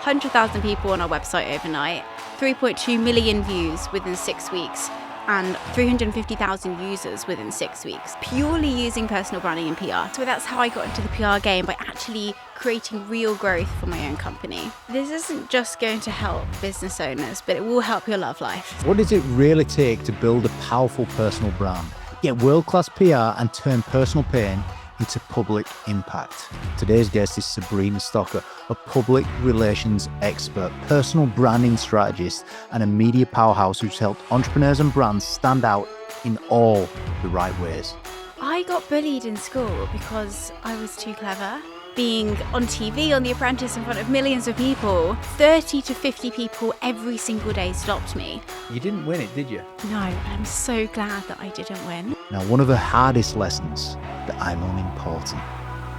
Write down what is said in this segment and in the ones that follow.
100,000 people on our website overnight, 3.2 million views within 6 weeks, and 350,000 users within 6 weeks, purely using personal branding and PR. So that's how I got into the PR game, by actually creating real growth for my own company. This isn't just going to help business owners, but it will help your love life. What does it really take to build a powerful personal brand? Get world-class PR and turn personal pain into public impact. Today's guest is Sabrina Stocker, a public relations expert, personal branding strategist, and a media powerhouse who's helped entrepreneurs and brands stand out in all the right ways. I got bullied in school because I was too clever. Being on TV, on The Apprentice, in front of millions of people, 30 to 50 people every single day stopped me. You didn't win it, did you? No, I'm so glad that I didn't win. Now, one of the hardest lessons, that I'm unimportant.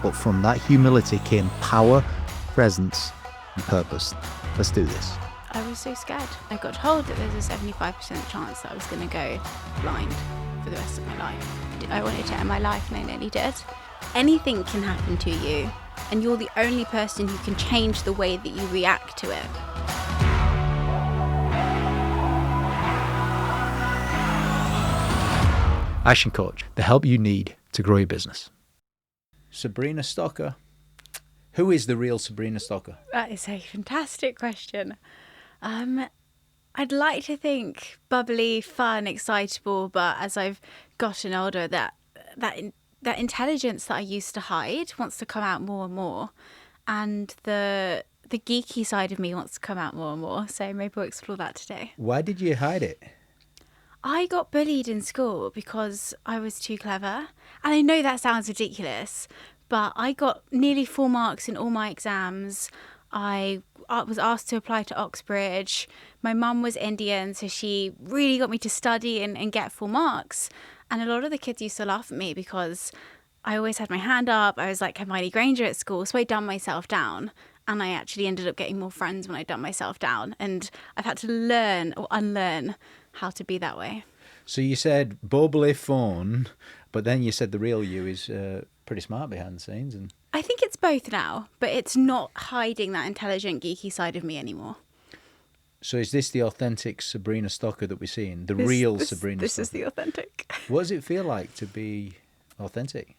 But from that humility came power, presence, and purpose. Let's do this. I was so scared. I got told that there's a 75% chance that I was going to go blind for the rest of my life. I wanted to end my life, and I nearly did. Anything can happen to you, and you're the only person who can change the way that you react to it. ActionCOACH, the help you need to grow your business. Sabrina Stocker. Who is the real Sabrina Stocker? That is a fantastic question. I'd like to think bubbly, fun, excitable, but as I've gotten older, that intelligence that I used to hide wants to come out more and more, and the geeky side of me wants to come out more and more. So maybe we'll explore that today. Why did you hide it? I got bullied in school because I was too clever. And I know that sounds ridiculous, but I got nearly full marks in all my exams. I was asked to apply to Oxbridge. My mum was Indian, so she really got me to study and get full marks. And a lot of the kids used to laugh at me because I always had my hand up. I was like Hermione Granger at school, so I dumbed myself down. And I actually ended up getting more friends when I dumbed myself down. And I've had to learn or unlearn how to be that way. So you said bubbly fun, but then you said the real you is pretty smart behind the scenes. And I think it's both now, but it's not hiding that intelligent, geeky side of me anymore. So is this the authentic Sabrina Stocker that we're seeing? The real Sabrina Stocker? This is the authentic. What does it feel like to be authentic?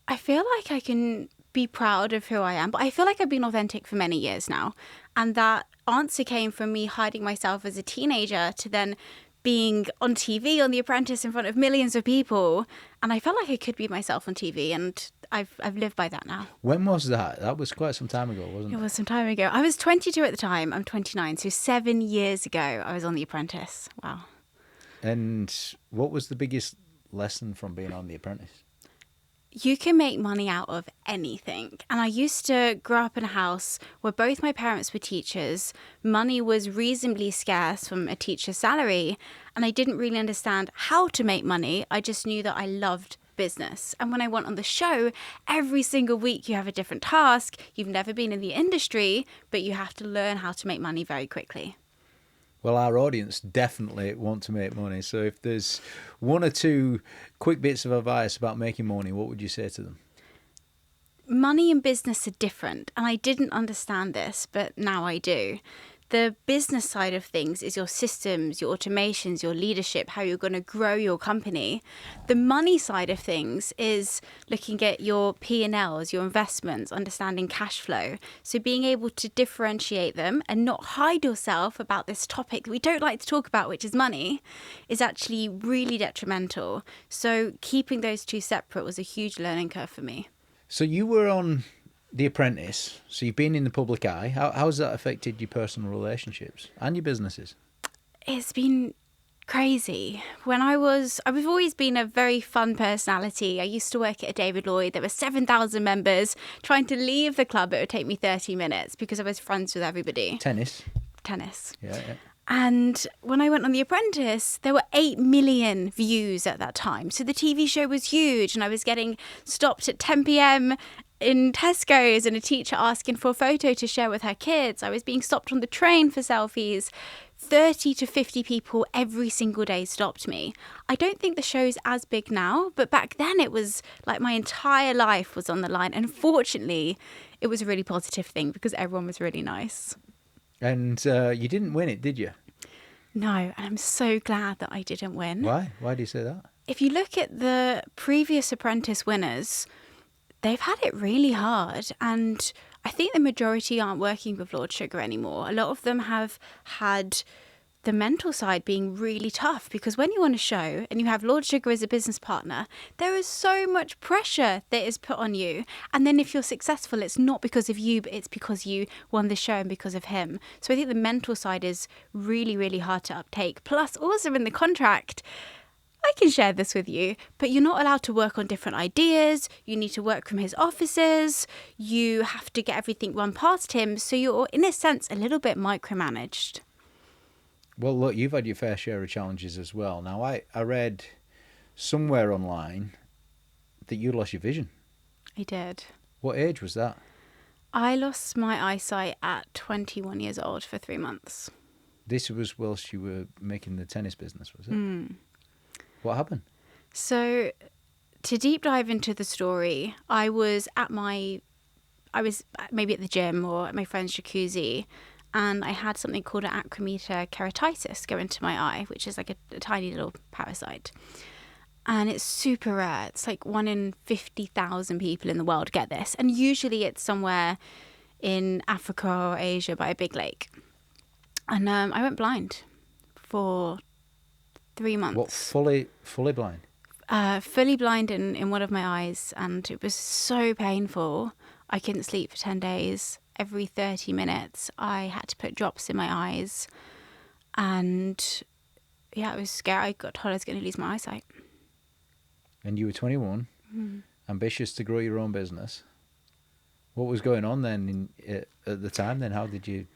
I feel like I can be proud of who I am, but I feel like I've been authentic for many years now. And that answer came from me hiding myself as a teenager to then being on TV, on The Apprentice, in front of millions of people. And I felt like I could be myself on TV, and I've lived by that now. When was that? That was quite some time ago, wasn't it? It was some time ago. I was 22 at the time. I'm 29. So 7 years ago, I was on The Apprentice. Wow. And what was the biggest lesson from being on The Apprentice? You can make money out of anything. And I used to grow up in a house where both my parents were teachers. Money was reasonably scarce from a teacher's salary. And I didn't really understand how to make money. I just knew that I loved business. And when I went on the show, every single week you have a different task. You've never been in the industry, but you have to learn how to make money very quickly. Well, our audience definitely want to make money. So if there's one or two quick bits of advice about making money, what would you say to them? Money and business are different, and I didn't understand this, but now I do. The business side of things is your systems, your automations, your leadership, how you're going to grow your company. The money side of things is looking at your P&Ls, your investments, understanding cash flow. So being able to differentiate them and not hide yourself about this topic that we don't like to talk about, which is money, is actually really detrimental. So keeping those two separate was a huge learning curve for me. So you were on The Apprentice, so you've been in the public eye. How's that affected your personal relationships and your businesses? It's been crazy. I've always been a very fun personality. I used to work at a David Lloyd. There were 7,000 members. Trying to leave the club, it would take me 30 minutes because I was friends with everybody. Tennis. Yeah. And when I went on The Apprentice, there were 8 million views at that time. So the TV show was huge, and I was getting stopped at 10 p.m. in Tesco's and a teacher asking for a photo to share with her kids. I was being stopped on the train for selfies. 30 to 50 people every single day stopped me. I don't think the show's as big now, but back then it was like my entire life was on the line. And fortunately, it was a really positive thing because everyone was really nice. And you didn't win it, did you? No, and I'm so glad that I didn't win. Why? Why do you say that? If you look at the previous Apprentice winners, they've had it really hard. And I think the majority aren't working with Lord Sugar anymore. A lot of them have had the mental side being really tough, because when you're on a show and you have Lord Sugar as a business partner, there is so much pressure that is put on you. And then if you're successful, it's not because of you, but it's because you won the show and because of him. So I think the mental side is really, really hard to uptake. Plus, also in the contract, I can share this with you, but you're not allowed to work on different ideas. You need to work from his offices. You have to get everything run past him. So you're, in a sense, a little bit micromanaged. Well, look, you've had your fair share of challenges as well. Now, I read somewhere online that you lost your vision. I did. What age was that? I lost my eyesight at 21 years old for 3 months. This was whilst you were making the tennis business, was it? What happened? So, to deep dive into the story, I was maybe at the gym or at my friend's jacuzzi, and I had something called an acrometer keratitis go into my eye, which is like a tiny little parasite. And it's super rare. It's like 1 in 50,000 people in the world get this. And usually it's somewhere in Africa or Asia by a big lake. And I went blind for 3 months. What, fully blind? Fully blind in one of my eyes. And it was so painful. I couldn't sleep for 10 days. Every 30 minutes, I had to put drops in my eyes. And yeah, it was scary. I got told I was going to lose my eyesight. And you were 21, ambitious to grow your own business. What was going on then at the time then? How did you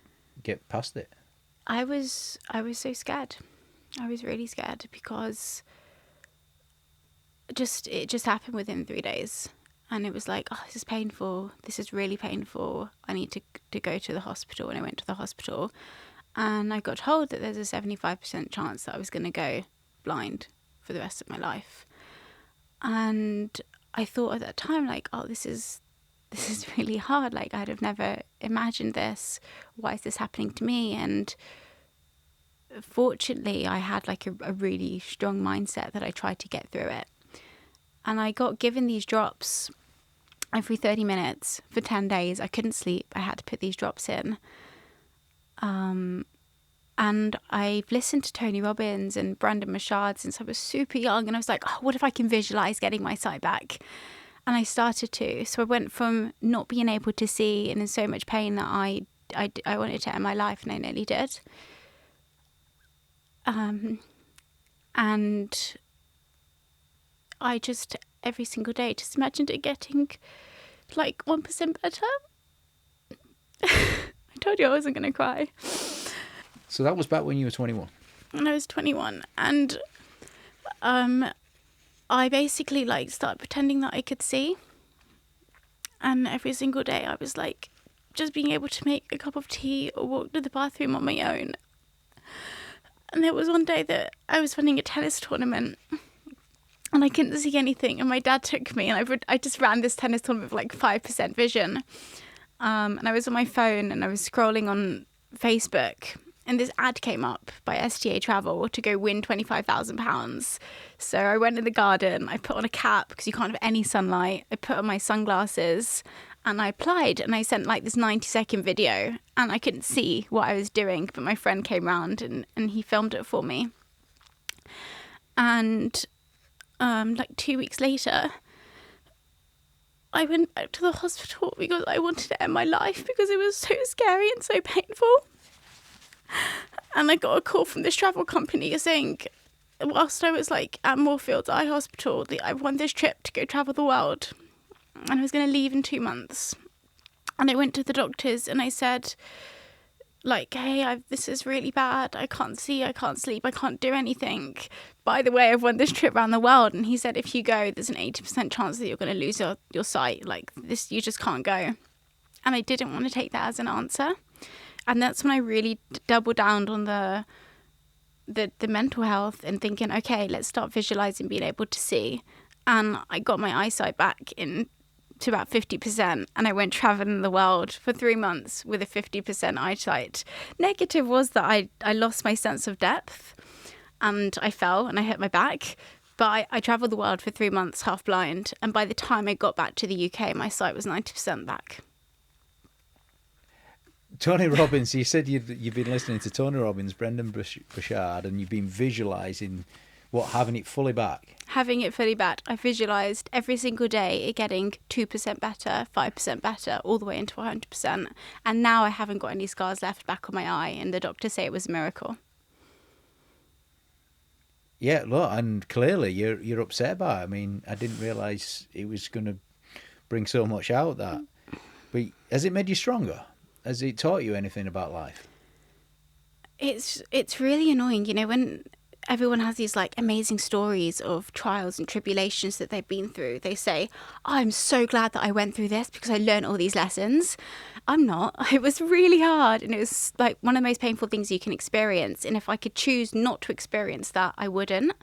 get past it? I was so scared. I was really scared because it just happened within 3 days. And it was like, oh, this is painful. This is really painful. I need to go to the hospital. And I went to the hospital. And I got told that there's a 75% chance that I was going to go blind for the rest of my life. And I thought at that time, like, oh, this is really hard. Like, I'd have never imagined this. Why is this happening to me? And fortunately, I had like a really strong mindset that I tried to get through it. And I got given these drops every 30 minutes for 10 days. I couldn't sleep. I had to put these drops in. And I've listened to Tony Robbins and Brandon Mashard since I was super young. And I was like, oh, what if I can visualize getting my sight back? And I started to. So I went from not being able to see and in so much pain that I wanted to end my life, and I nearly did. And I just, every single day, just imagined it getting like 1% better. I told you I wasn't going to cry. So that was back when you were 21? When I was 21. And I basically like started pretending that I could see. And every single day I was like, just being able to make a cup of tea or walk to the bathroom on my own. And there was one day that I was running a tennis tournament and I couldn't see anything. And my dad took me and I just ran this tennis tournament with like 5% vision. And I was on my phone and I was scrolling on Facebook. And this ad came up by STA Travel to go win £25,000. So I went in the garden, I put on a cap because you can't have any sunlight. I put on my sunglasses and I applied, and I sent like this 90-second video, and I couldn't see what I was doing, but my friend came round and he filmed it for me. And like 2 weeks later, I went back to the hospital because I wanted to end my life because it was so scary and so painful. And I got a call from this travel company saying, whilst I was like at Moorfields Eye Hospital, I've won this trip to go travel the world. And I was going to leave in 2 months. And I went to the doctors and I said, like, hey, this is really bad. I can't see, I can't sleep, I can't do anything. By the way, I've won this trip around the world. And he said, if you go, there's an 80% chance that you're going to lose your sight. Like, this, you just can't go. And I didn't want to take that as an answer. And that's when I really doubled down on the mental health and thinking, okay, let's start visualizing being able to see. And I got my eyesight back in to about 50%, and I went traveling the world for 3 months with a 50% eyesight. Negative was that I lost my sense of depth, and I fell and I hit my back. But I traveled the world for 3 months half blind, and by the time I got back to the UK, my sight was 90% back. Tony Robbins, you said you've been listening to Tony Robbins, Brendan Burchard, and you've been visualising having it fully back? Having it fully back, I visualised every single day it getting 2% better, 5% better, all the way into 100%. And now I haven't got any scars left back on my eye, and the doctors say it was a miracle. Yeah, look, and clearly you're upset by it. I mean, I didn't realise it was going to bring so much out that. But has it made you stronger? Has it taught you anything about life? It's really annoying, when everyone has these like amazing stories of trials and tribulations that they've been through. They say, oh, I'm so glad that I went through this because I learned all these lessons. I'm not. It was really hard, and it was like one of the most painful things you can experience. And if I could choose not to experience that, I wouldn't.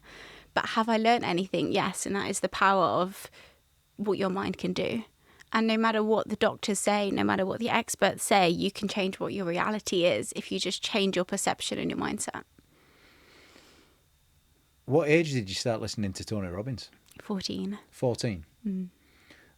But have I learned anything? Yes, and that is the power of what your mind can do. And no matter what the doctors say, no matter what the experts say, you can change what your reality is if you just change your perception and your mindset. What age did you start listening to Tony Robbins? 14. 14? Mm.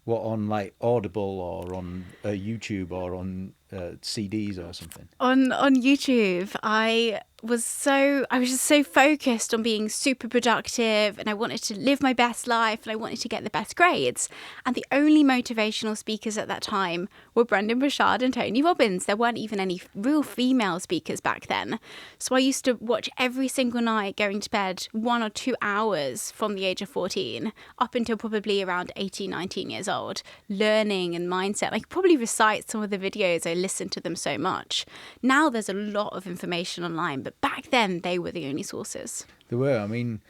What, on like Audible or on YouTube or on CDs or something? On YouTube, I was just so focused on being super productive, and I wanted to live my best life, and I wanted to get the best grades. And the only motivational speakers at that time were Brendan Burchard and Tony Robbins. There weren't even any real female speakers back then. So I used to watch every single night, going to bed 1 or 2 hours from the age of 14 up until probably around 18, 19 years old, learning and mindset. I could probably recite some of the videos. I listened to them so much. Now there's a lot of information online, but back then they were the only sources. They were. I mean,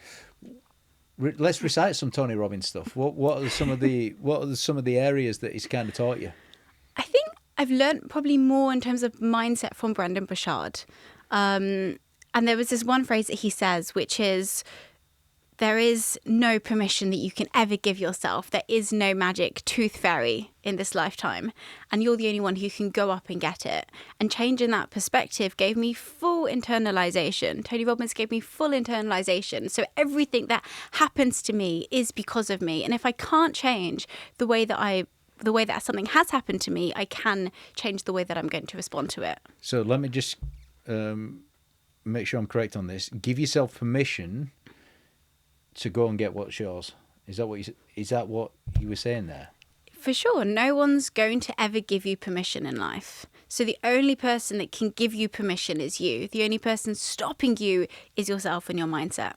let's recite some Tony Robbins stuff. What are some of the areas that he's kind of taught you? I think I've learned probably more in terms of mindset from Brendan Burchard. And there was this one phrase that he says, which is, there is no permission that you can ever give yourself. There is no magic tooth fairy in this lifetime, and you're the only one who can go up and get it. And changing that perspective gave me full internalization. Tony Robbins gave me full internalization. So everything that happens to me is because of me. And if I can't change the way that something has happened to me, I can change the way that I'm going to respond to it. So let me just make sure I'm correct on this. Give yourself permission to go and get what's yours. Is that what you were saying there? For sure. No one's going to ever give you permission in life. So the only person that can give you permission is you. The only person stopping you is yourself and your mindset.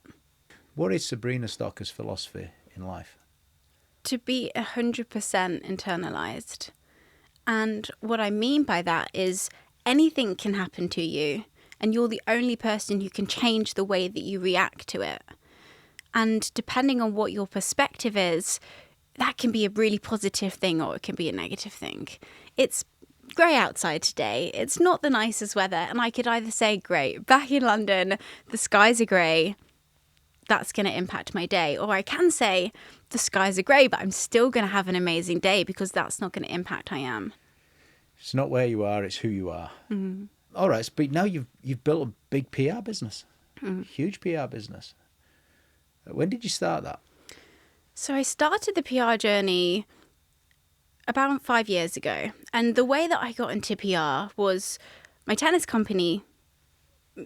What is Sabrina Stocker's philosophy in life? To be 100% internalized. And what I mean by that is anything can happen to you, and you're the only person who can change the way that you react to it. And depending on what your perspective is, that can be a really positive thing or it can be a negative thing. It's grey outside today. It's not the nicest weather. And I could either say, great, back in London, the skies are grey. That's going to impact my day. Or I can say, the skies are grey, but I'm still going to have an amazing day because that's not going to impact who I am. It's not where you are, it's who you are. Mm-hmm. All right, but now you've built a big PR business, huge PR business. When did you start that? So I started the PR journey about 5 years ago. And the way that I got into PR was my tennis company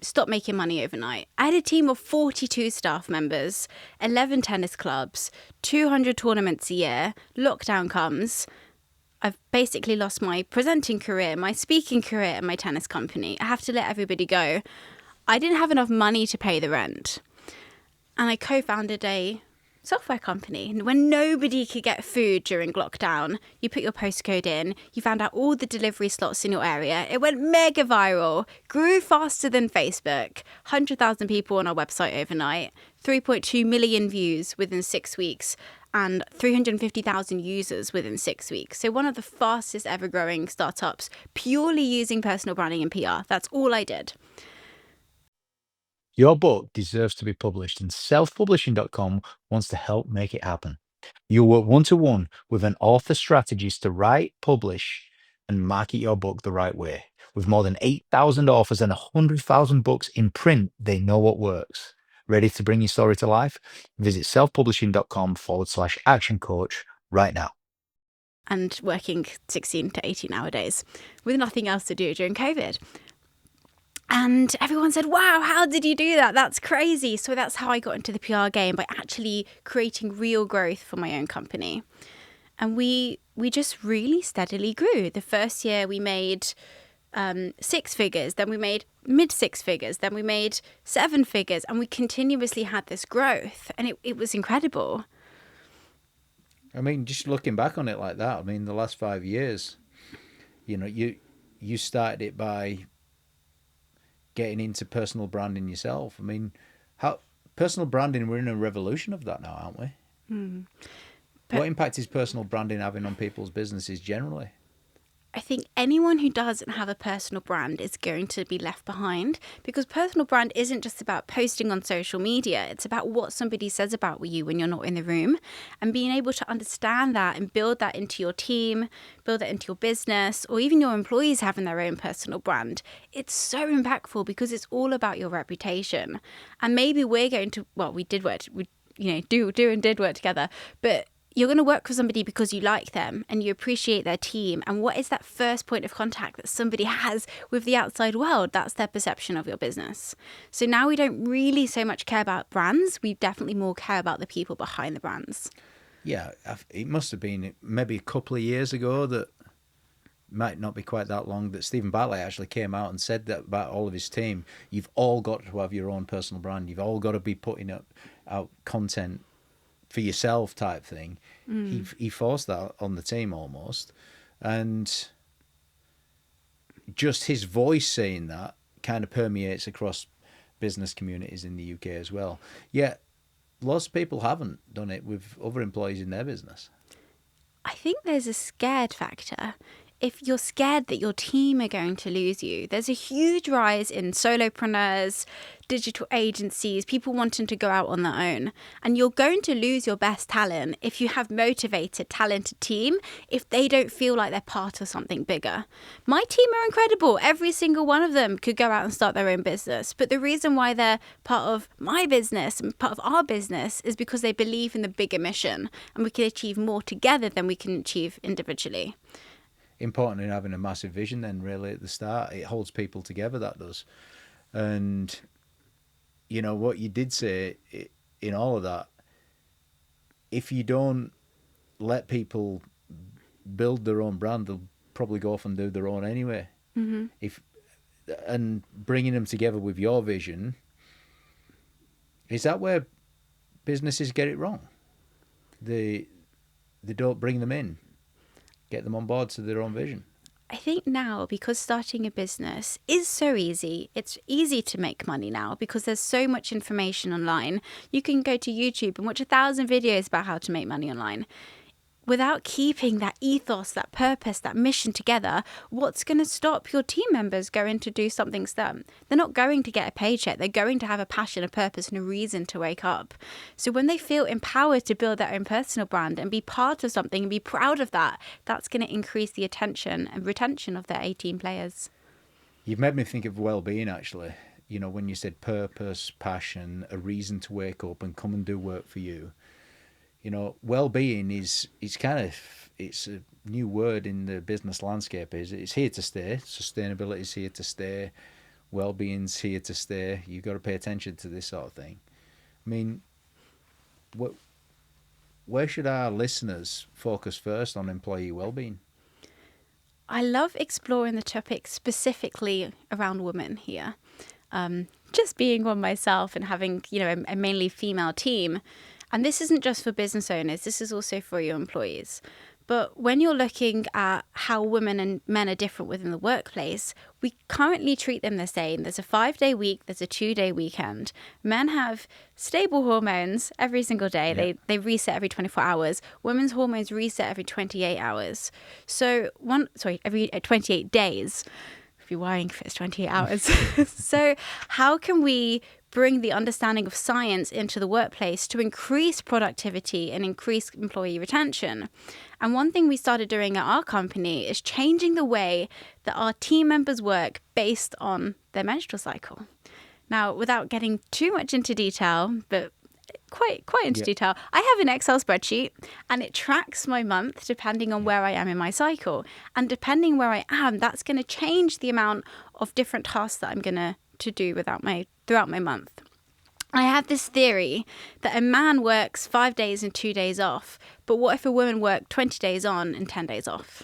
stopped making money overnight. I had a team of 42 staff members, 11 tennis clubs, 200 tournaments a year. Lockdown comes. I've basically lost my presenting career, my speaking career, and my tennis company. I have to let everybody go. I didn't have enough money to pay the rent. And I co-founded a software company. And when nobody could get food during lockdown, you put your postcode in, you found out all the delivery slots in your area. It went mega viral, grew faster than Facebook, 100,000 people on our website overnight, 3.2 million views within 6 weeks, and 350,000 users within 6 weeks. So one of the fastest ever growing startups, purely using personal branding and PR. That's all I did. Your book deserves to be published, and selfpublishing.com wants to help make it happen. You'll work one-to-one with an author strategist to write, publish, and market your book the right way. With more than 8,000 authors and 100,000 books in print, they know what works. Ready to bring your story to life? Visit selfpublishing.com/action coach right now. And working 16 to 18-hour days with nothing else to do during COVID. And everyone said, wow, how did you do that? That's crazy. So that's how I got into the PR game, by actually creating real growth for my own company. And we just really steadily grew. The first year we made 6 figures, then we made mid 6 figures, then we made 7 figures, and we continuously had this growth, and it was incredible. I mean, just looking back on it like that, I mean, the last 5 years, you started it by getting into personal branding yourself. I mean, how personal branding, we're in a revolution of that now, aren't we? What impact is personal branding having on people's businesses generally? I think anyone who doesn't have a personal brand is going to be left behind, because personal brand isn't just about posting on social media. It's about what somebody says about you when you're not in the room, and being able to understand that and build that into your team, build that into your business, or even your employees having their own personal brand. It's so impactful because it's all about your reputation. And maybe we're going to, well, we did work together, but you're going to work with somebody because you like them and you appreciate their team. And what is that first point of contact that somebody has with the outside world? That's their perception of your business. So now we don't really so much care about brands. We definitely more care about the people behind the brands. Yeah, it must have been maybe a couple of years ago, that might not be quite that long, that Stephen Bartlett actually came out and said that about all of his team. You've all got to have your own personal brand. You've all got to be putting out content for yourself type thing. He forced that on the team almost, and just his voice saying that kind of permeates across business communities in the UK as well. Yet lots of people haven't done it with other employees in their business. I think there's a scared factor. If you're scared that your team are going to lose you, there's a huge rise in solopreneurs, digital agencies, people wanting to go out on their own. And you're going to lose your best talent if you have motivated, talented team, if they don't feel like they're part of something bigger. My team are incredible. Every single one of them could go out and start their own business. But the reason why they're part of my business and part of our business is because they believe in the bigger mission, and we can achieve more together than we can achieve individually. Important in having a massive vision then, really, at the start. It holds people together, that does. And what you did say in all of that, if you don't let people build their own brand, they'll probably go off and do their own anyway. And bringing them together with your vision, is that where businesses get it wrong? They don't bring them in, get them on board to their own vision. I think now, because starting a business is so easy, it's easy to make money now because there's so much information online. You can go to YouTube and watch 1,000 videos about how to make money online. Without keeping that ethos, that purpose, that mission together, what's going to stop your team members going to do something STEM? They're not going to get a paycheck. They're going to have a passion, a purpose, and a reason to wake up. So when they feel empowered to build their own personal brand and be part of something and be proud of that, that's going to increase the attention and retention of their 18 players. You've made me think of well-being, actually. When you said purpose, passion, a reason to wake up and come and do work for you. Well-being it's a new word in the business landscape. It's here to stay. Sustainability is here to stay. Well-being's here to stay. You've got to pay attention to this sort of thing. I mean, where should our listeners focus first on employee well-being? I love exploring the topic specifically around women here. Just being one myself and having, a mainly female team. And this isn't just for business owners, this is also for your employees. But when you're looking at how women and men are different within the workplace, we currently treat them the same. There's a 5-day week, there's a 2-day weekend. Men have stable hormones every single day. Yeah. They reset every 24 hours. Women's hormones reset every 28 hours. Every 28 days. be worrying if it's 28 hours. So how can we bring the understanding of science into the workplace to increase productivity and increase employee retention? And one thing we started doing at our company is changing the way that our team members work based on their menstrual cycle. Now, without getting too much into detail, but quite into detail, I have an Excel spreadsheet and it tracks my month depending on where I am in my cycle. And depending where I am, that's going to change the amount of different tasks that I'm going to do throughout my month. I have this theory that a man works 5 days and 2 days off, but what if a woman worked 20 days on and 10 days off?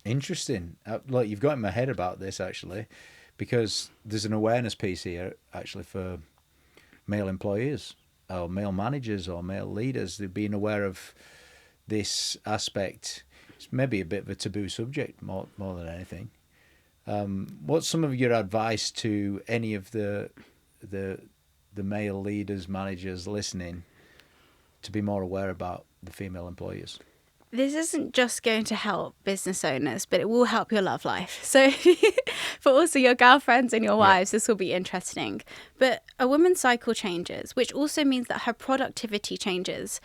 Interesting. Look, you've got in my head about this, actually, because there's an awareness piece here, actually, for male employees or male managers or male leaders. They're being aware of this aspect. It's maybe a bit of a taboo subject more than anything. What's some of your advice to any of the male leaders, managers listening to be more aware about the female employees? This isn't just going to help business owners, but it will help your love life. So for also your girlfriends and your wives, this will be interesting. But a woman's cycle changes, which also means that her productivity changes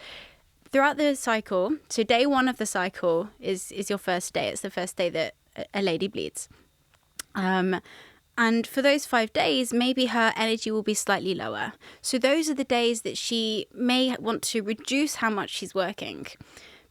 throughout the cycle. So day one of the cycle is your first day. It's the first day that a lady bleeds. And for those 5 days, maybe her energy will be slightly lower. So those are the days that she may want to reduce how much she's working.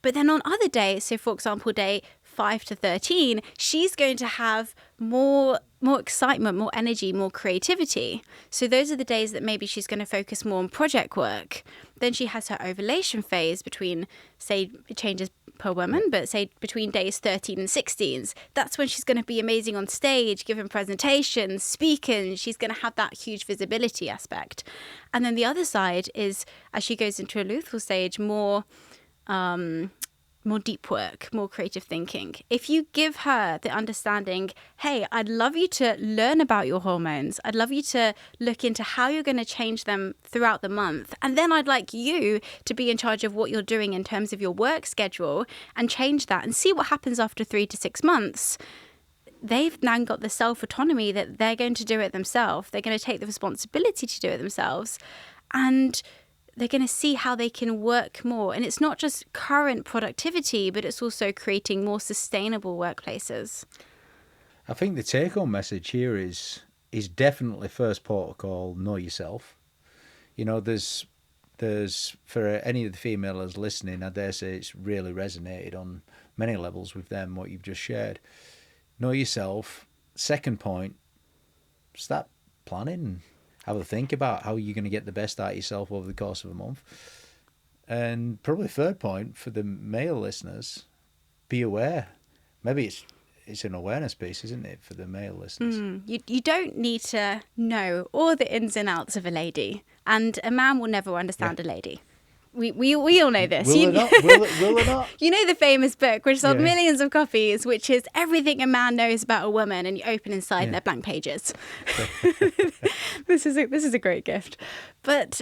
But then on other days, so for example, day 5 to 13, she's going to have more excitement, more energy, more creativity. So those are the days that maybe she's going to focus more on project work. Then she has her ovulation phase between, say, it changes per woman, but say between days 13 and 16. That's when she's going to be amazing on stage, giving presentations, speaking. She's going to have that huge visibility aspect. And then the other side is, as she goes into a luteal stage, more deep work, more creative thinking. If you give her the understanding, hey, I'd love you to learn about your hormones. I'd love you to look into how you're going to change them throughout the month. And then I'd like you to be in charge of what you're doing in terms of your work schedule and change that and see what happens after 3 to 6 months. They've now got the self-autonomy that they're going to do it themselves. They're going to take the responsibility to do it themselves. And they're going to see how they can work more. And it's not just current productivity, but it's also creating more sustainable workplaces. I think the take-home message here is definitely first protocol, know yourself. You know, there's for any of the females listening, I dare say it's really resonated on many levels with them, what you've just shared. Know yourself. Second point, start planning. Have a think about how you're going to get the best out of yourself over the course of a month. And probably third point for the male listeners, be aware. Maybe it's an awareness piece, isn't it, for the male listeners? You don't need to know all the ins and outs of a lady. And a man will never understand a lady. We all know this. Will it not? You know the famous book, which sold millions of copies, which is Everything a Man Knows About a Woman, and you open inside and they're blank pages. This is a great gift. But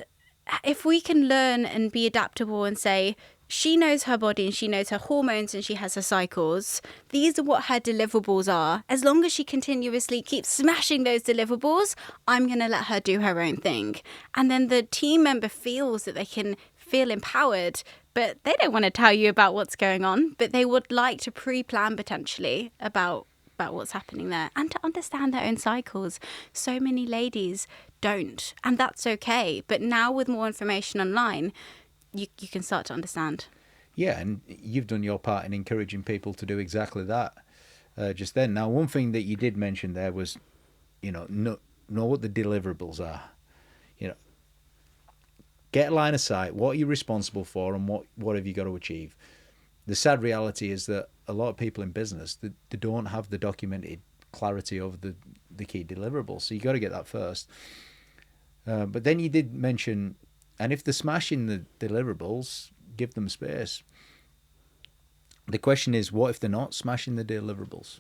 if we can learn and be adaptable and say, she knows her body and she knows her hormones and she has her cycles. These are what her deliverables are. As long as she continuously keeps smashing those deliverables, I'm going to let her do her own thing. And then the team member feels that they can feel empowered, but they don't want to tell you about what's going on, but they would like to pre-plan potentially about what's happening there and to understand their own cycles. So many ladies don't, and that's okay. But now with more information online, you can start to understand. Yeah, and you've done your part in encouraging people to do exactly that just then. Now, one thing that you did mention there was, know what the deliverables are. Get a line of sight. What are you responsible for, and what have you got to achieve? The sad reality is that a lot of people in business, they don't have the documented clarity over the key deliverables. So you got to get that first. But then you did mention, and if they're smashing the deliverables, give them space. The question is, what if they're not smashing the deliverables?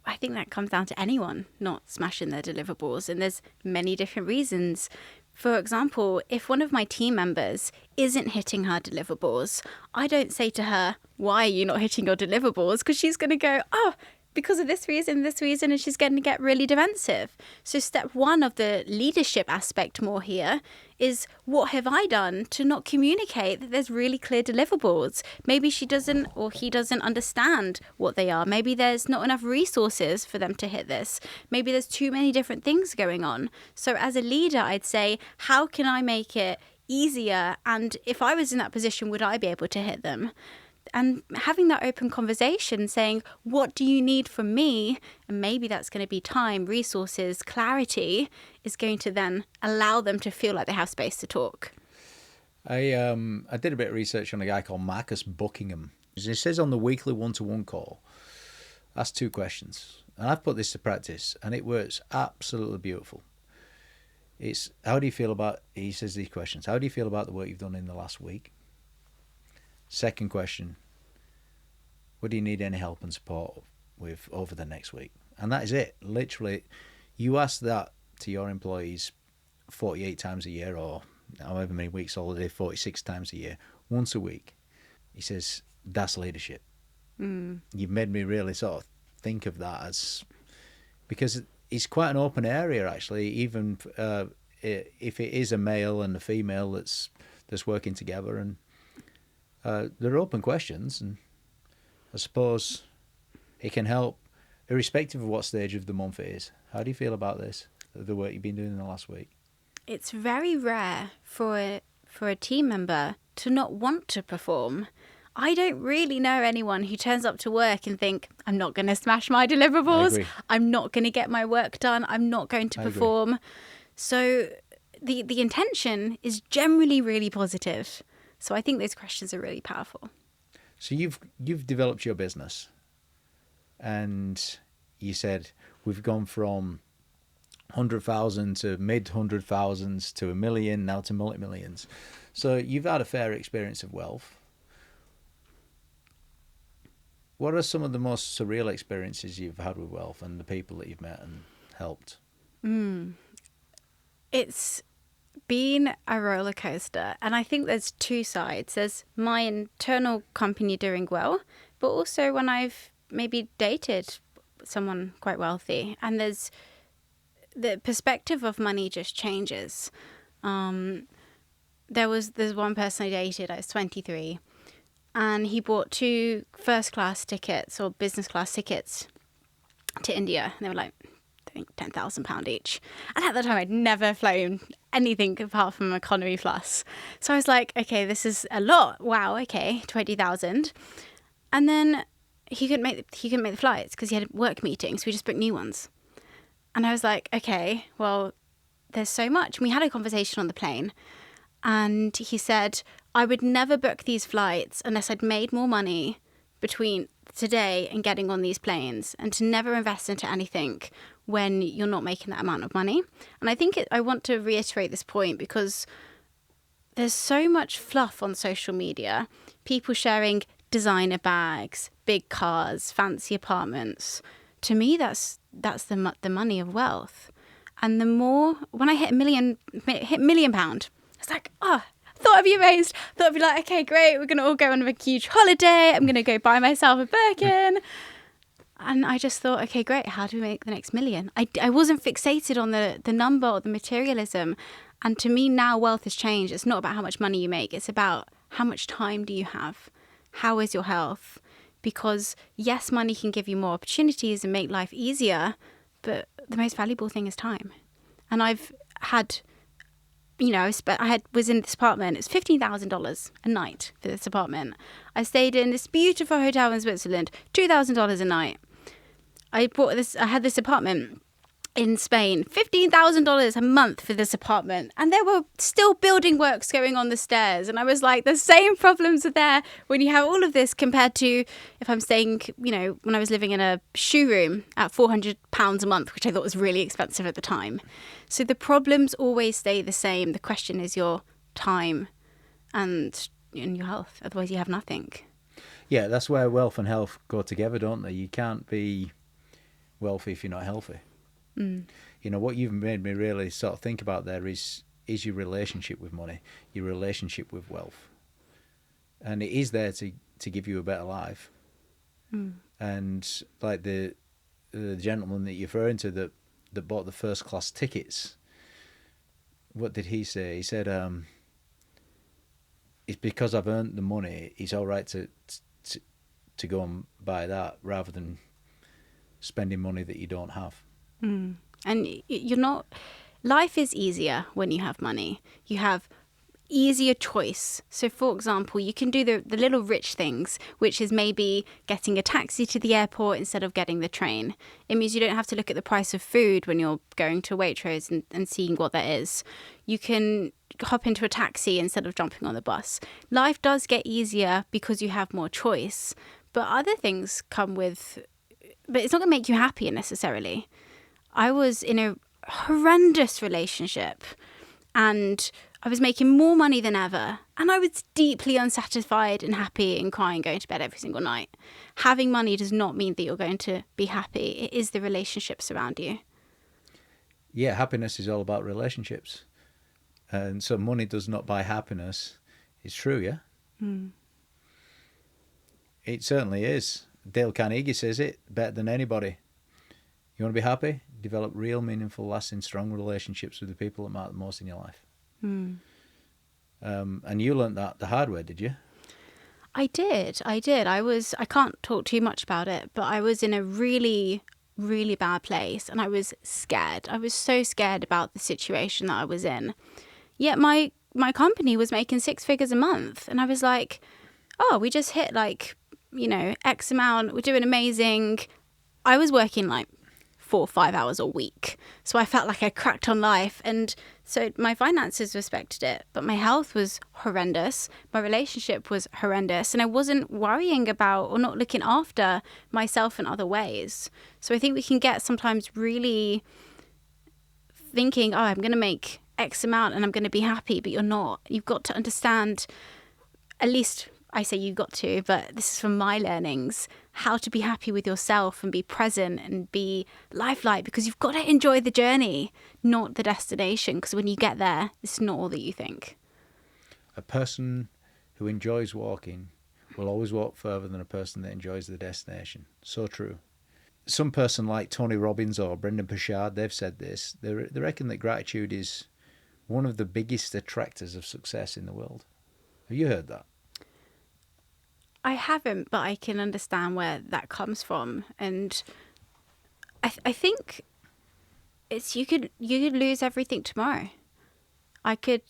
I think that comes down to anyone not smashing their deliverables, and there's many different reasons. For example, if one of my team members isn't hitting her deliverables, I don't say to her, why are you not hitting your deliverables? Because she's going to go, oh, because of this reason, and she's going to get really defensive. So step one of the leadership aspect more here is, what have I done to not communicate that there's really clear deliverables? Maybe she doesn't or he doesn't understand what they are. Maybe there's not enough resources for them to hit this. Maybe there's too many different things going on. So as a leader, I'd say, how can I make it easier? And if I was in that position, would I be able to hit them? And having that open conversation, saying, what do you need from me? And maybe that's going to be time, resources, clarity, is going to then allow them to feel like they have space to talk. I did a bit of research on a guy called Marcus Buckingham. He says on the weekly one-to-one call, ask 2 questions. And I've put this to practice, and it works absolutely beautiful. It's, how do you feel about, he says these questions, how do you feel about the work you've done in the last week? Second question, what do you need any help and support with over the next week? And that is it. Literally, you ask that to your employees 48 times a year, or however many weeks holiday, 46 times a year, once a week. He says, that's leadership. You've made me really sort of think of that as, because it's quite an open area, actually, even if it is a male and a female that's working together, and they're open questions, and I suppose it can help irrespective of what stage of the month it is. How do you feel about this, the work you've been doing in the last week? It's very rare for a team member to not want to perform. I don't really know anyone who turns up to work and think, I'm not going to smash my deliverables. I'm not going to get my work done. I'm not going to perform. So the intention is generally really positive. So I think those questions are really powerful. So you've developed your business, and you said we've gone from 100,000 to mid 100,000s to 1 million, now to multi-millions. So you've had a fair experience of wealth. What are some of the most surreal experiences you've had with wealth and the people that you've met and helped? It's been a roller coaster, and I think there's 2 sides. There's my internal company doing well, but also when I've maybe dated someone quite wealthy, and there's the perspective of money just changes. There's one person I dated. I was 23, and he bought 2 first-class tickets or business class tickets to India, and they were like, I think £10,000 each. And at the time, I'd never flown anything apart from economy plus. So I was like, okay, this is a lot. Wow, okay, 20,000. And then he couldn't make the flights because he had work meetings. So we just booked new ones. And I was like, okay, well, there's so much. And we had a conversation on the plane, and he said, I would never book these flights unless I'd made more money between today and getting on these planes, and to never invest into anything when you're not making that amount of money. And I think I want to reiterate this point because there's so much fluff on social media. People sharing designer bags, big cars, fancy apartments. To me, that's the money of wealth. And the more, when I hit £1 million, I was like, oh, thought I'd be amazed. Thought I'd be like, okay, great, we're going to all go on a huge holiday. I'm going to go buy myself a Birkin. And I just thought, okay, great, how do we make the next million? I wasn't fixated on the number or the materialism. And to me now, wealth has changed. It's not about how much money you make. It's about how much time do you have? How is your health? Because yes, money can give you more opportunities and make life easier, but the most valuable thing is time. And I've had, was in this apartment. It's $15,000 a night for this apartment. I stayed in this beautiful hotel in Switzerland, $2,000 a night. I had this apartment in Spain, $15,000 a month for this apartment, and there were still building works going on the stairs. And I was like, the same problems are there when you have all of this compared to if I'm staying, when I was living in a shoe room at £400 a month, which I thought was really expensive at the time. So the problems always stay the same. The question is your time and your health. Otherwise, you have nothing. Yeah, that's where wealth and health go together, don't they? You can't be wealthy if you're not healthy. What you've made me really sort of think about there is your relationship with money, your relationship with wealth. And it is there to give you a better life. And like the gentleman that you're referring to that bought the first class tickets, what did he say? He said, it's because I've earned the money, it's all right to go and buy that rather than spending money that you don't have. And you're not... Life is easier when you have money. You have easier choice. So, for example, you can do the little rich things, which is maybe getting a taxi to the airport instead of getting the train. It means you don't have to look at the price of food when you're going to Waitrose and seeing what that is. You can hop into a taxi instead of jumping on the bus. Life does get easier because you have more choice, but other things come with... But it's not going to make you happier necessarily. I was in a horrendous relationship and I was making more money than ever, and I was deeply unsatisfied and happy and crying going to bed every single night. Having money does not mean that you're going to be happy. It is the relationships around you. Yeah, happiness is all about relationships. And so money does not buy happiness. It's true, yeah? It certainly is. Dale Carnegie says it better than anybody. You want to be happy? Develop real, meaningful, lasting, strong relationships with the people that matter the most in your life. And you learnt that the hard way, did you? I did. I can't talk too much about it, but I was in a really, really bad place and I was scared. I was so scared about the situation that I was in. Yet my company was making 6 figures a month. And I was like, oh, we just hit X amount. We're doing amazing. I was working 4 or 5 hours a week. So I felt like I cracked on life. And so my finances respected it, but my health was horrendous. My relationship was horrendous. And I wasn't worrying about or not looking after myself in other ways. So I think we can get sometimes really thinking, oh, I'm going to make X amount and I'm going to be happy, but you're not. You've got to understand, at least I say you got to, but this is from my learnings, how to be happy with yourself and be present and be lifelike, because you've got to enjoy the journey, not the destination, because when you get there, it's not all that you think. A person who enjoys walking will always walk further than a person that enjoys the destination. So true. Some person like Tony Robbins or Brendan Burchard, they've said this. They reckon that gratitude is one of the biggest attractors of success in the world. Have you heard that? I haven't, but I can understand where that comes from. And I think it's you could lose everything tomorrow. I could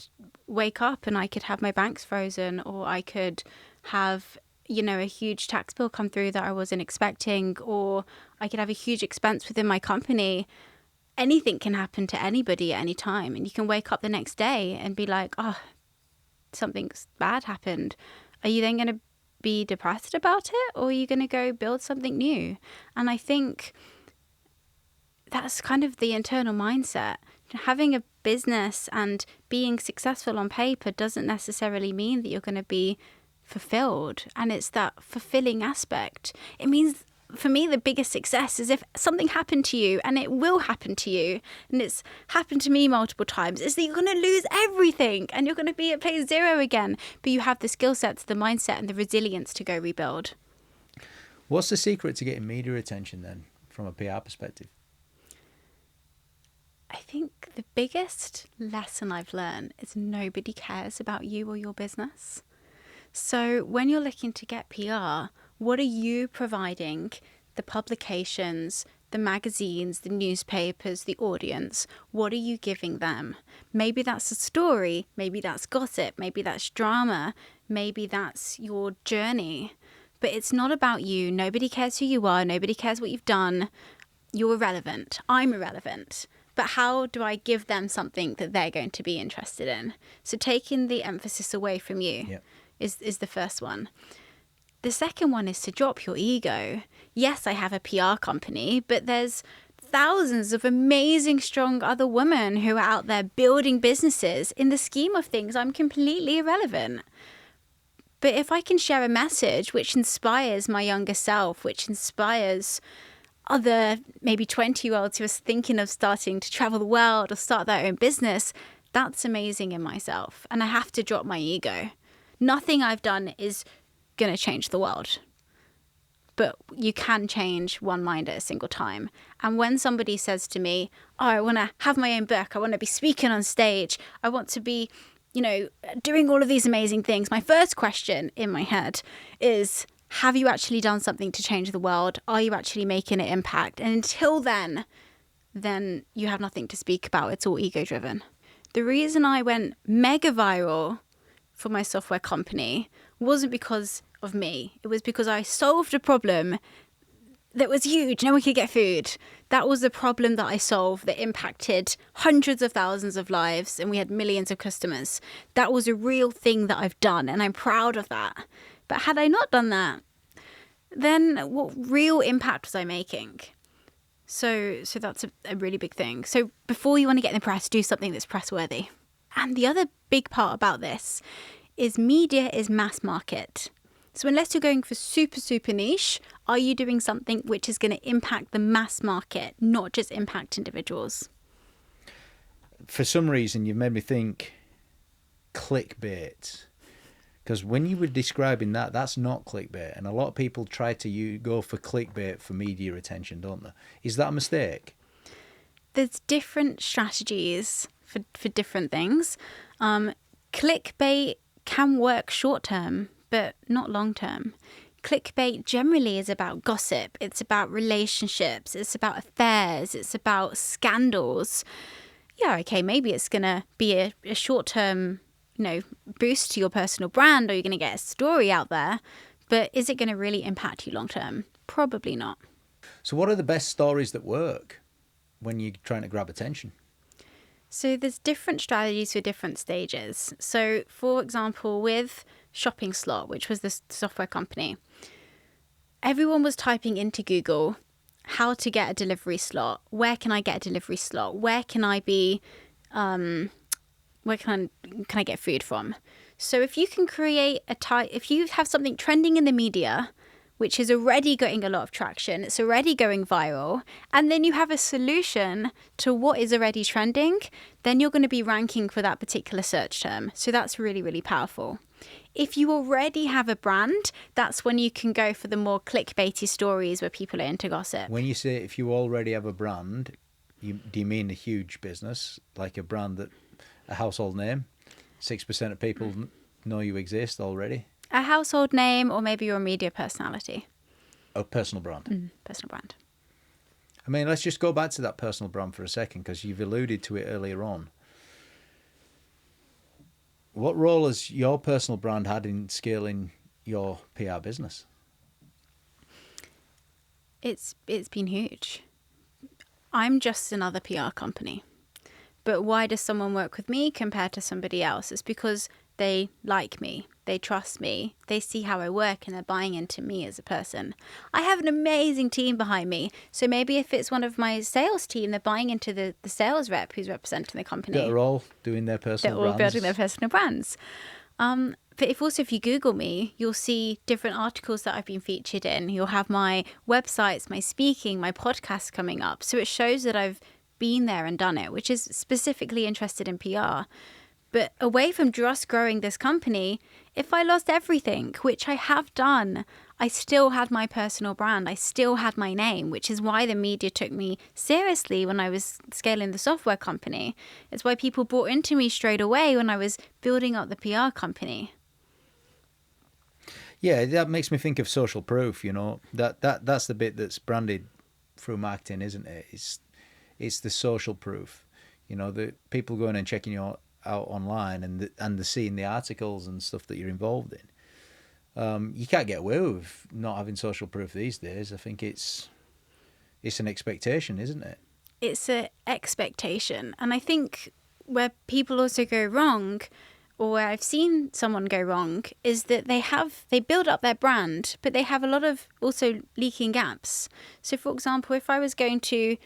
wake up and I could have my banks frozen, or I could have a huge tax bill come through that I wasn't expecting, or I could have a huge expense within my company. Anything can happen to anybody at any time, and you can wake up the next day and be like, oh, something bad happened. Are you then going to be depressed about it, or are you going to go build something new? And I think that's kind of the internal mindset. Having a business and being successful on paper doesn't necessarily mean that you're going to be fulfilled, and it's that fulfilling aspect. It means, for me, the biggest success is if something happened to you, and it will happen to you, and it's happened to me multiple times, is that you're going to lose everything and you're going to be at place zero again, but you have the skill sets, the mindset and the resilience to go rebuild. What's the secret to getting media attention then, from a PR perspective? I think the biggest lesson I've learned is nobody cares about you or your business. So when you're looking to get PR, what are you providing the publications, the magazines, the newspapers, the audience? What are you giving them? Maybe that's a story, maybe that's gossip, maybe that's drama, maybe that's your journey. But it's not about you. Nobody cares who you are. Nobody cares what you've done. You're irrelevant. I'm irrelevant. But how do I give them something that they're going to be interested in? So taking the emphasis away from you is the first one. The second one is to drop your ego. Yes, I have a PR company, but there's thousands of amazing, strong other women who are out there building businesses. In the scheme of things, I'm completely irrelevant. But if I can share a message which inspires my younger self, which inspires other maybe 20-year-olds who are thinking of starting to travel the world or start their own business, that's amazing in myself. And I have to drop my ego. Nothing I've done is going to change the world. but you can change one mind at a single time. And when somebody says to me, oh, I want to have my own book, I want to be speaking on stage, I want to be, doing all of these amazing things, my first question in my head is, have you actually done something to change the world? Are you actually making an impact? And until then you have nothing to speak about. It's all ego driven. The reason I went mega viral for my software company wasn't because of me. It was because I solved a problem that was huge. No one could get food. That was the problem that I solved that impacted hundreds of thousands of lives, and we had millions of customers. That was a real thing that I've done, and I'm proud of that. But had I not done that, then what real impact was I making? So that's a really big thing. So before you want to get in the press, do something that's press-worthy. And the other big part about this is media is mass market. So unless you're going for super, super niche, are you doing something which is going to impact the mass market, not just impact individuals? For some reason, you've made me think clickbait. Because when you were describing that, that's not clickbait. And a lot of people try to go for clickbait for media attention, don't they? Is that a mistake? There's different strategies for different things. Clickbait can work short term, but not long term. Clickbait generally is about gossip. It's about relationships. It's about affairs. It's about scandals. Yeah, okay, maybe it's going to be a short term boost to your personal brand, or you're going to get a story out there, but is it going to really impact you long term? Probably not. So what are the best stories that work when you're trying to grab attention? So there's different strategies for different stages. So for example, with Shopping Slot, which was the software company, everyone was typing into Google how to get a delivery slot. Where can I get a delivery slot? Where can I be where can I get food from? So if you can create if you have something trending in the media, which is already getting a lot of traction, it's already going viral, and then you have a solution to what is already trending, then you're going to be ranking for that particular search term. So that's really, really powerful. If you already have a brand, that's when you can go for the more clickbaity stories where people are into gossip. When you say if you already have a brand, do you mean a huge business, like a brand that a household name? 6% of people know you exist already. A household name, or maybe you're a media personality. A personal brand. Personal brand. I mean, let's just go back to that personal brand for a second, because you've alluded to it earlier on. What role has your personal brand had in scaling your PR business? It's been huge. I'm just another PR company. But why does someone work with me compared to somebody else? It's because they like me, they trust me, they see how I work, and they're buying into me as a person. I have an amazing team behind me. So maybe if it's one of my sales team, they're buying into the sales rep who's representing the company. That are all doing their personal brands. They're all building their personal brands. But if you Google me, you'll see different articles that I've been featured in. You'll have my websites, my speaking, my podcasts coming up. So it shows that I've been there and done it, which is specifically interested in PR. But away from just growing this company, if I lost everything, which I have done, I still had my personal brand. I still had my name, which is why the media took me seriously when I was scaling the software company. It's why people bought into me straight away when I was building up the PR company. Yeah, that makes me think of social proof, That's the bit that's branded through marketing, isn't it? It's the social proof. The people going and checking you out online and they're seeing the articles and stuff that you're involved in. You can't get away with not having social proof these days. I think it's an expectation, isn't it? It's an expectation. And I think where people also go wrong, or where I've seen someone go wrong, is that they build up their brand, but they have a lot of also leaking gaps. So for example, if I was going to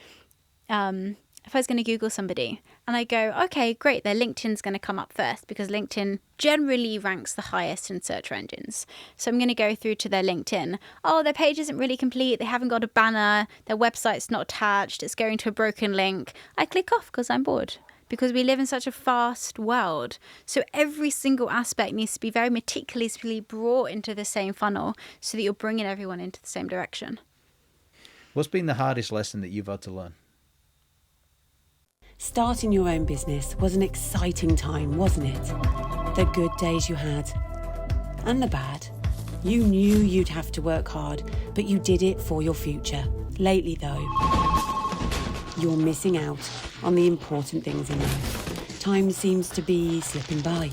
Google somebody and I go, okay, great, their LinkedIn's going to come up first because LinkedIn generally ranks the highest in search engines. So I'm going to go through to their LinkedIn. Oh, their page isn't really complete. They haven't got a banner. Their website's not attached. It's going to a broken link. I click off because I'm bored because we live in such a fast world. So every single aspect needs to be very meticulously brought into the same funnel so that you're bringing everyone into the same direction. What's been the hardest lesson that you've had to learn? Starting your own business was an exciting time, wasn't it? The good days you had and the bad. You knew you'd have to work hard, but you did it for your future. Lately, though, you're missing out on the important things in life. Time seems to be slipping by.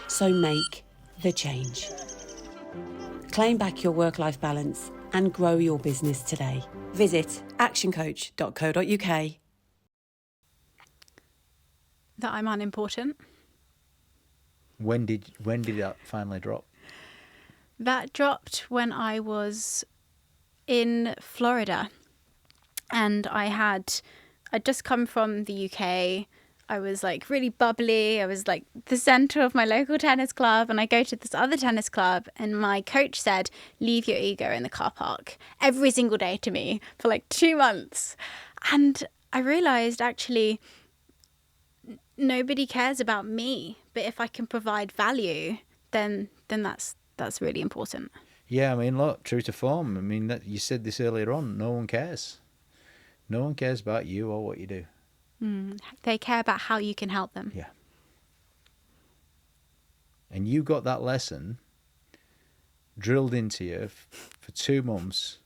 So make the change. Claim back your work-life balance and grow your business today. Visit actioncoach.co.uk. That I'm unimportant. When did that finally drop? That dropped when I was in Florida, and I'd just come from the UK. I was like really bubbly. I was like the center of my local tennis club, and I go to this other tennis club, and my coach said, leave your ego in the car park every single day to me for like 2 months. And I realized actually nobody cares about me, but if I can provide value, then that's really important. Yeah, I mean, look, true to form. I mean, you said this earlier on. No one cares. No one cares about you or what you do. They care about how you can help them. Yeah. And you got that lesson drilled into you for 2 months.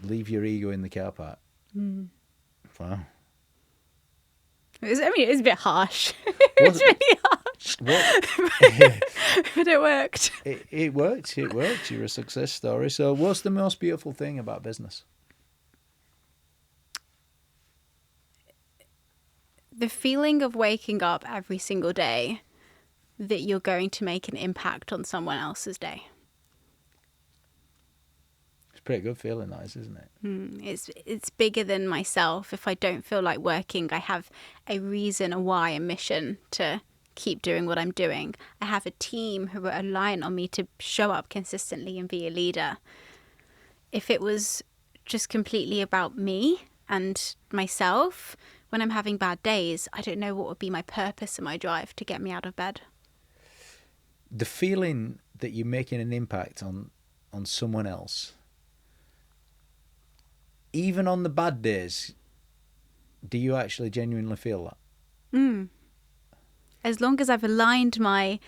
Leave your ego in the car park. Wow. It was a bit harsh. It was really harsh. But it worked. It worked. It worked. You're a success story. So what's the most beautiful thing about business? The feeling of waking up every single day that you're going to make an impact on someone else's day. It's a pretty good feeling, that is, isn't it? It's bigger than myself. If I don't feel like working, I have a reason, a why, a mission to keep doing what I'm doing. I have a team who are reliant on me to show up consistently and be a leader. If it was just completely about me and myself, when I'm having bad days, I don't know what would be my purpose and my drive to get me out of bed. The feeling that you're making an impact on someone else, even on the bad days, do you actually genuinely feel that? As long as I've aligned my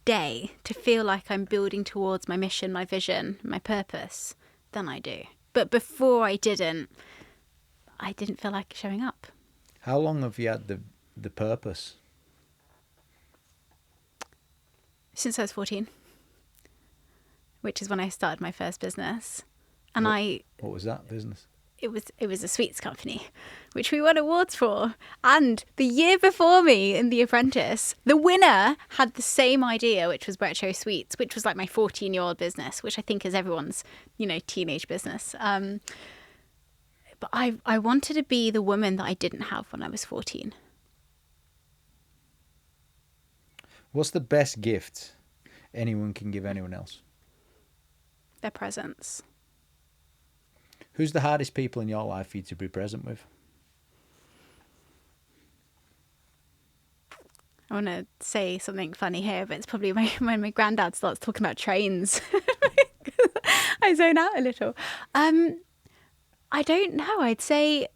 day to feel like I'm building towards my mission, my vision, my purpose, then I do. But before I didn't feel like showing up. How long have you had the purpose? Since I was 14, which is when I started my first business. And What was that business? It was a sweets company, which we won awards for. And the year before me in the Apprentice, the winner had the same idea, which was retro sweets, which was like my 14-year-old business, which I think is everyone's, teenage business. But I wanted to be the woman that I didn't have when I was 14. What's the best gift anyone can give anyone else? Their presence. Who's the hardest people in your life for you to be present with? I want to say something funny here, but it's probably when my granddad starts talking about trains. I zone out a little. I don't know. I'd say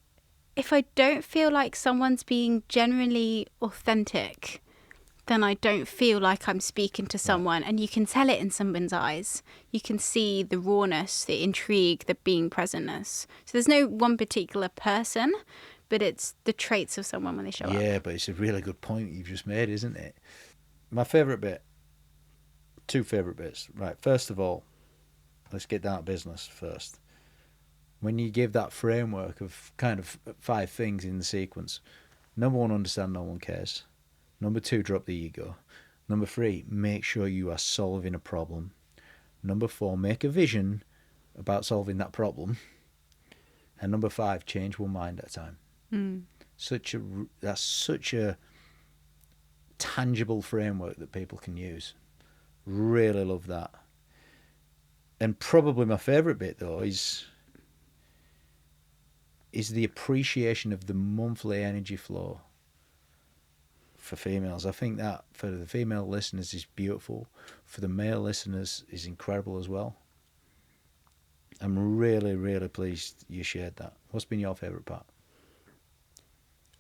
if I don't feel like someone's being genuinely authentic, then I don't feel like I'm speaking to someone. And you can tell it in someone's eyes. You can see the rawness, the intrigue, the being presentness. So there's no one particular person, but it's the traits of someone when they show up. Yeah, but it's a really good point you've just made, isn't it? My favourite bit, 2 favourite bits. Right, first of all, let's get down to business first. When you give that framework of kind of 5 things in the sequence, number 1, understand no one cares. Number 2, drop the ego. Number 3, make sure you are solving a problem. Number 4, make a vision about solving that problem. And number 5, change one mind at a time. That's such a tangible framework that people can use. Really love that. And probably my favourite bit though is the appreciation of the monthly energy flow for females. I think that for the female listeners is beautiful. For the male listeners is incredible as well. I'm really, really pleased you shared that. What's been your favourite part?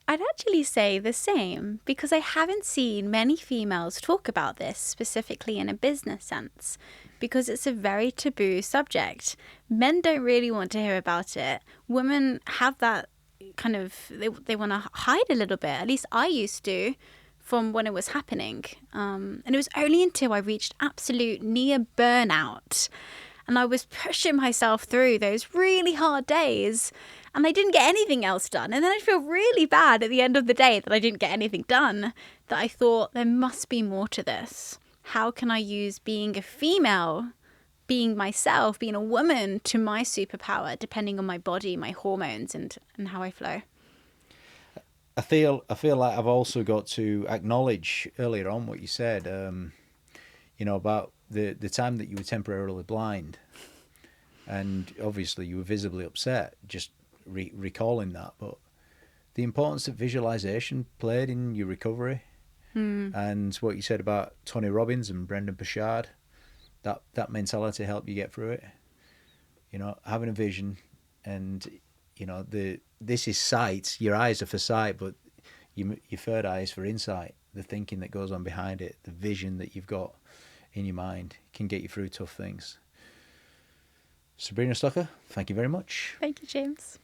I'd actually say the same, because I haven't seen many females talk about this specifically in a business sense, because it's a very taboo subject. Men don't really want to hear about it. Women have that kind of, they want to hide a little bit. At least I used to, from when it was happening. And it was only until I reached absolute near burnout and I was pushing myself through those really hard days and I didn't get anything else done. And then I'd feel really bad at the end of the day that I didn't get anything done, that I thought there must be more to this. How can I use being a female, being myself, being a woman to my superpower, depending on my body, my hormones and how I flow? I feel like I've also got to acknowledge earlier on what you said, about the time that you were temporarily blind, and obviously you were visibly upset just recalling that, but the importance that visualization played in your recovery, and what you said about Tony Robbins and Brendan Burchard, that mentality helped you get through it. Having a vision, and this is sight. Your eyes are for sight, but your third eye is for insight. The thinking that goes on behind it, the vision that you've got in your mind can get you through tough things. Sabrina Stocker, thank you very much. Thank you, James.